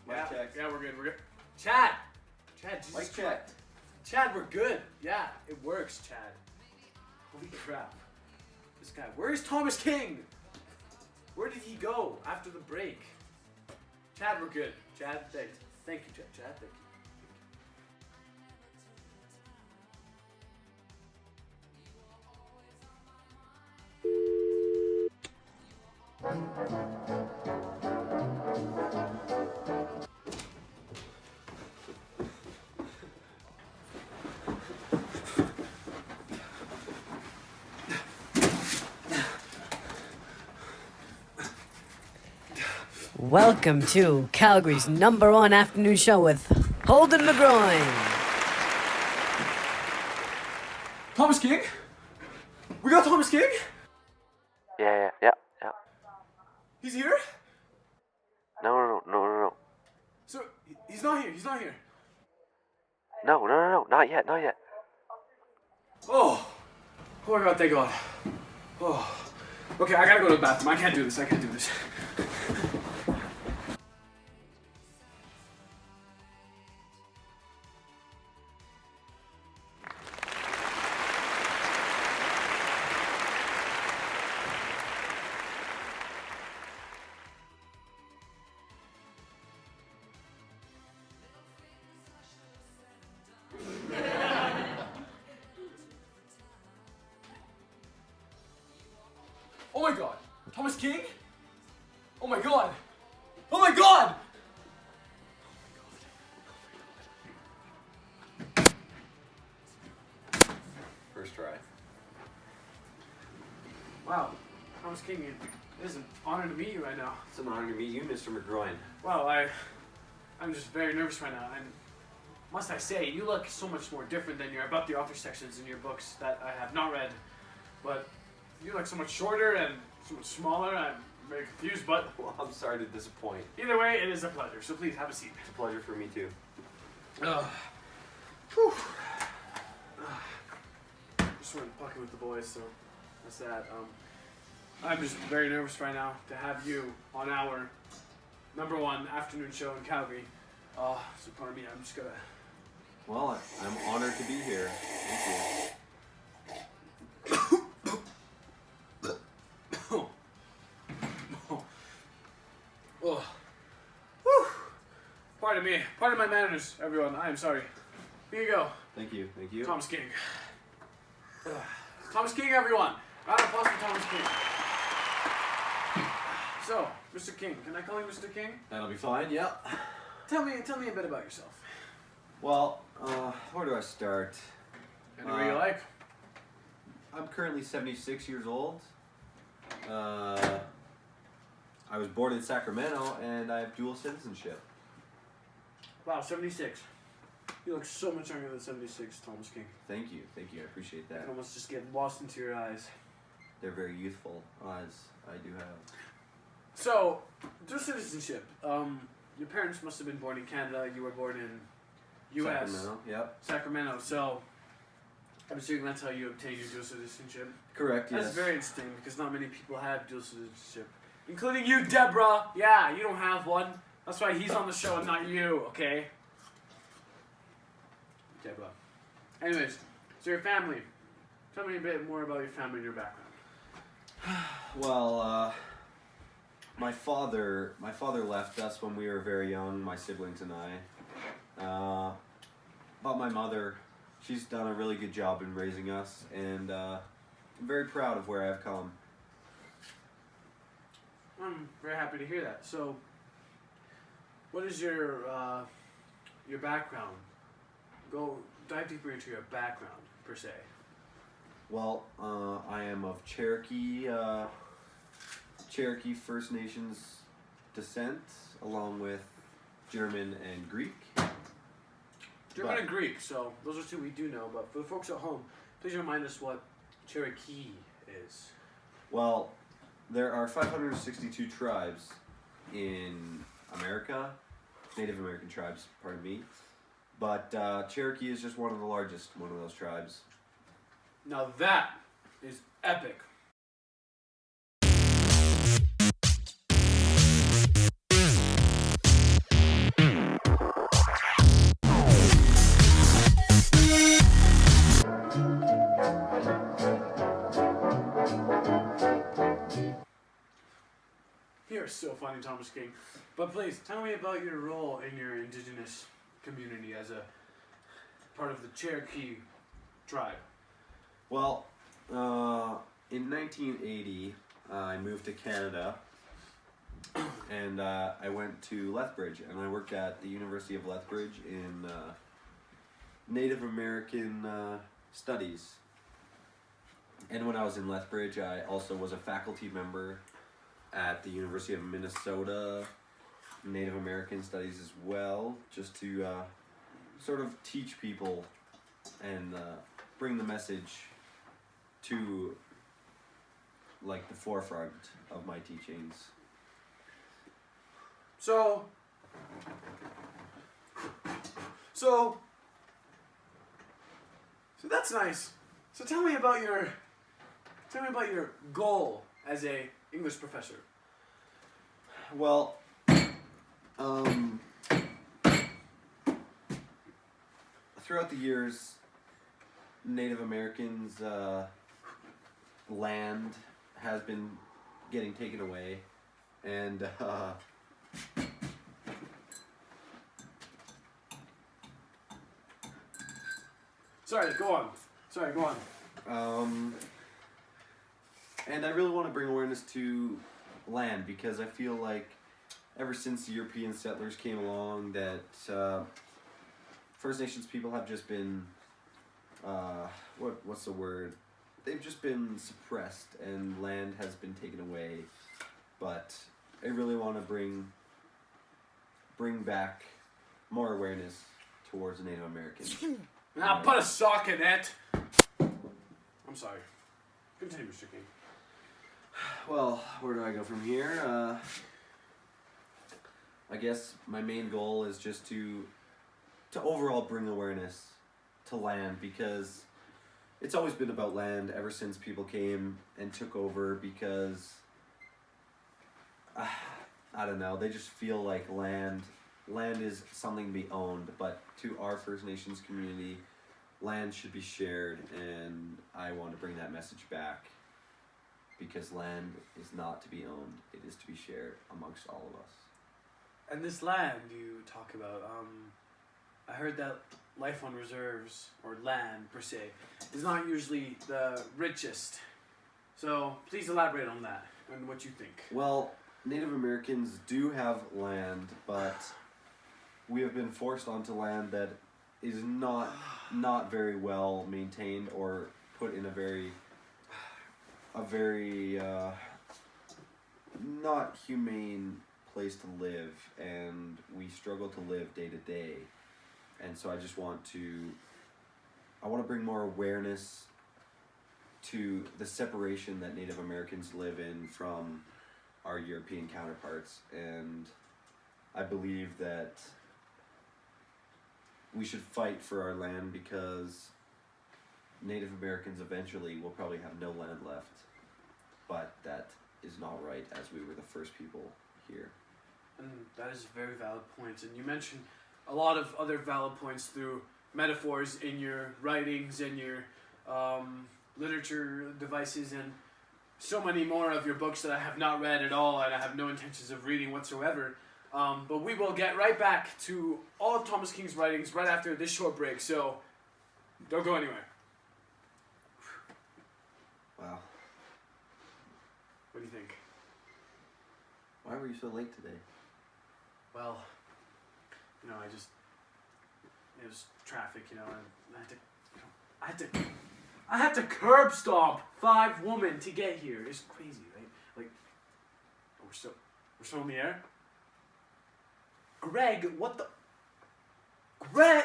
Mic check. Yeah, we're good. Chad, Jesus Mic check. Chad, we're good. Yeah, it works, Chad. Holy crap. This guy. Where's Thomas King? Where did he go after the break? Chad, we're good. Chad, thanks. Thank you, Chad. Thank you. Welcome to Calgary's #1 afternoon show with Holden McGroine. Thomas King? We got Thomas King? Yeah. He's here? No. So, he's not here. No, not yet. Oh my god, thank God. Oh. Okay, I gotta go to the bathroom. I can't do this. Oh my god! Thomas King? Oh my god! First try. Wow, Thomas King, it is an honor to meet you right now. It's an honor to meet you, Mr. McGroine. Wow, I'm just very nervous right now, and must I say, you look so much more different than your about the author sections in your books that I have not read. But you look so much shorter and so much smaller. I'm very confused, but Well, I'm sorry to disappoint. either way, it is a pleasure. So please have a seat. It's a pleasure for me too. Just went pucking with the boys, so that's that. I'm just very nervous right now to have you on our #1 afternoon show in Calgary. So pardon me, I'm just gonna. Well, I'm honored to be here. Thank you. Oh. Whew. Pardon me. Pardon my manners, everyone. I am sorry. Here you go. Thank you. Thomas King. Thomas King, everyone. Round of applause for Thomas King. So, Mr. King. Can I call you Mr. King? That'll be fine, yeah. Tell me a bit about yourself. Well, where do I start? Anywhere you like. I'm currently 76 years old. I was born in Sacramento, and I have dual citizenship. Wow, 76. You look so much younger than 76, Thomas King. Thank you. I appreciate I that. can almost just get lost into your eyes. They're very youthful, as I do have. So, dual citizenship. Your parents must have been born in Canada. You were born in U.S. Sacramento, yep. Sacramento. So, I'm assuming that's how you obtained your dual citizenship. Correct, yes. That's very interesting because not many people have dual citizenship, including you, Deborah. Yeah, you don't have one. That's why he's on the show and not you. Okay. Deborah. Anyways, so your family. Tell me a bit more about your family and your background. Well, my father left us when we were very young, my siblings and I. But my mother, she's done a really good job in raising us, and I'm very proud of where I've come. I'm very happy to hear that. So, what is your background? Dive deeper into your background, per se. Well, I am of Cherokee First Nations descent, along with German and Greek. German and Greek, so those are two we do know, but for the folks at home, please remind us what Cherokee is. Well, there are 562 tribes in America, Native American tribes, pardon me, but Cherokee is just one of the largest one of those tribes. Now that is epic. You're so funny, Thomas King. But please, tell me about your role in your indigenous community as a part of the Cherokee tribe. Well, in 1980, I moved to Canada, and I went to Lethbridge, and I worked at the University of Lethbridge in Native American studies. And when I was in Lethbridge, I also was a faculty member at the University of Minnesota Native American Studies as well, just to sort of teach people and bring the message to like the forefront of my teachings. So that's nice. So tell me about your goal as a English professor. Well, throughout the years, Native Americans' land has been getting taken away, and Sorry, go on. And I really want to bring awareness to land, because I feel like ever since the European settlers came along that First Nations people have just been, what's the word? They've just been suppressed and land has been taken away. But I really want to bring back more awareness towards Native Americans. Now put a sock in it. I'm sorry. Continue, Mr. King. Well, where do I go from here? I guess my main goal is just to overall bring awareness to land, because it's always been about land ever since people came and took over, because I don't know, they just feel like land is something to be owned, but to our First Nations community, land should be shared, and I want to bring that message back, because land is not to be owned, it is to be shared amongst all of us. And this land you talk about, I heard that life on reserves, or land per se, is not usually the richest. So please elaborate on that and what you think. Well, Native Americans do have land, but we have been forced onto land that is not very well maintained or put in a very not humane place to live, and we struggle to live day to day. And so I just want to bring more awareness to the separation that Native Americans live in from our European counterparts, and I believe that we should fight for our land, because Native Americans eventually will probably have no land left, but that is not right, as we were the first people here. And that is a very valid point. And you mentioned a lot of other valid points through metaphors in your writings and your literature devices, and so many more of your books that I have not read at all, and I have no intentions of reading whatsoever. But we will get right back to all of Thomas King's writings right after this short break, so don't go anywhere. Wow. What do you think? Why were you so late today? Well, it was traffic, and I had to curb stomp 5 women to get here. It's crazy, right? Like, we're still in the air? Greg, what the? Greg!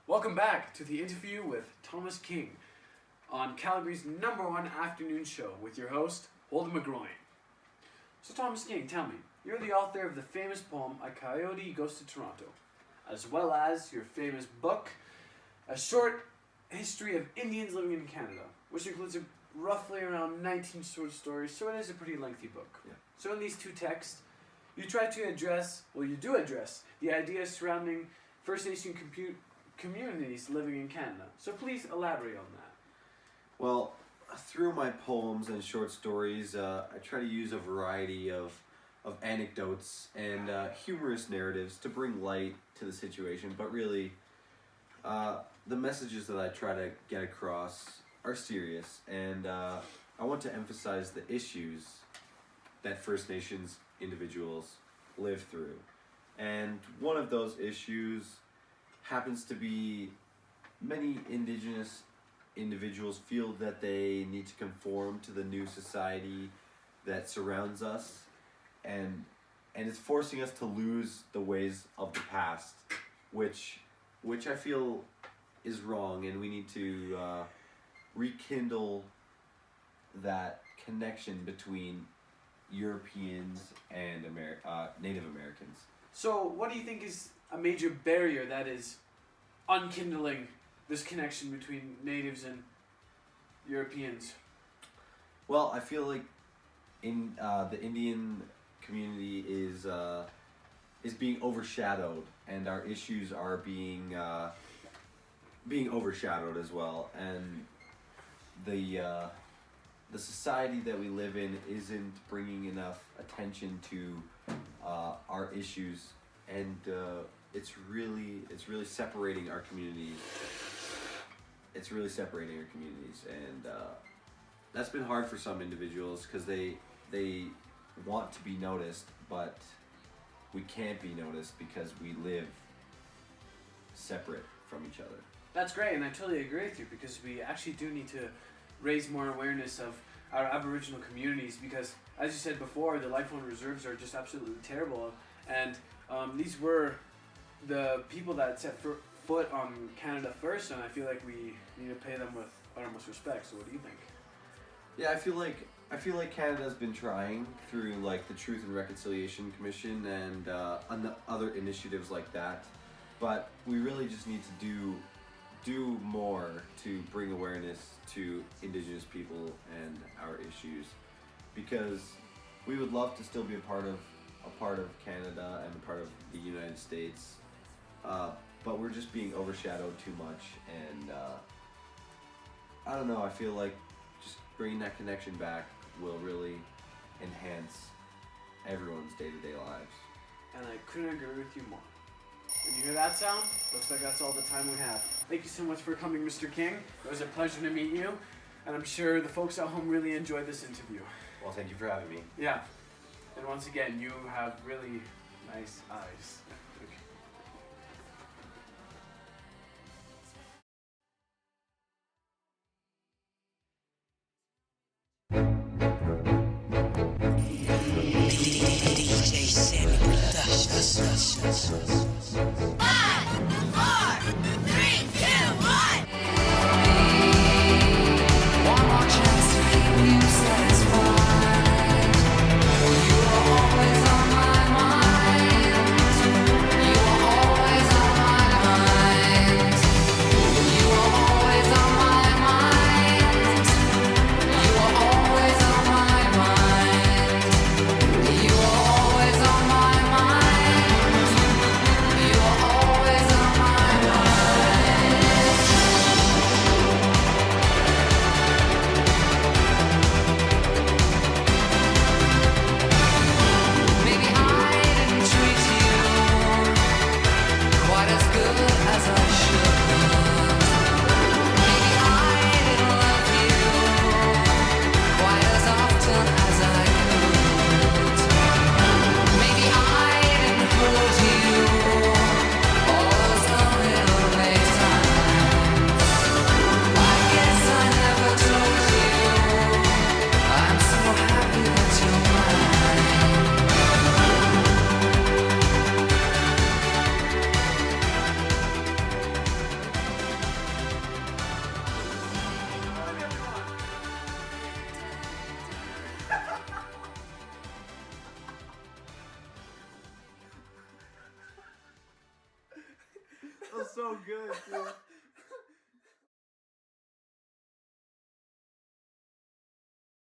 Welcome back to the interview with Thomas King on Calgary's #1 afternoon show with your host, Holden McGroine. So Thomas King, tell me, you're the author of the famous poem, A Coyote Goes to Toronto, as well as your famous book, A Short History of Indians Living in Canada, which includes roughly around 19 short stories, so it is a pretty lengthy book. Yeah. So in these 2 texts, you try to address, well, you do address the ideas surrounding First Nation communities living in Canada. So please elaborate on that. Well, through my poems and short stories, I try to use a variety of anecdotes and humorous narratives to bring light to the situation, but really, the messages that I try to get across are serious, and I want to emphasize the issues that First Nations individuals live through. And one of those issues happens to be many Indigenous individuals feel that they need to conform to the new society that surrounds us, and it's forcing us to lose the ways of the past, which I feel is wrong, and we need to rekindle that connection between Europeans and Native Americans. So what do you think is a major barrier that is unkindling this connection between natives and Europeans? Well, I feel like in the Indian community is being overshadowed, and our issues are being overshadowed as well, and the society that we live in isn't bringing enough attention to our issues, and it's really separating our communities. It's really separating our communities, and that's been hard for some individuals because they want to be noticed, but we can't be noticed because we live separate from each other. That's great, and I totally agree with you, because we actually do need to raise more awareness of our Aboriginal communities, because, as you said before, the lifelong reserves are just absolutely terrible, and these were the people that set foot on Canada first, and I feel like we need to pay them with utmost respect. So what do you think? Yeah, I feel like Canada's been trying through like the Truth and Reconciliation Commission and other initiatives like that, but we really just need to do more to bring awareness to Indigenous people and our issues, because we would love to still be a part of Canada and a part of the United States, but we're just being overshadowed too much, and I don't know, I feel like just bringing that connection back will really enhance everyone's day-to-day lives. And I couldn't agree with you more. When you hear that sound, looks like that's all the time we have. Thank you so much for coming, Mr. King. It was a pleasure to meet you, and I'm sure the folks at home really enjoyed this interview. Well, thank you for having me. Yeah. And once again, you have really nice eyes. That was so good, dude.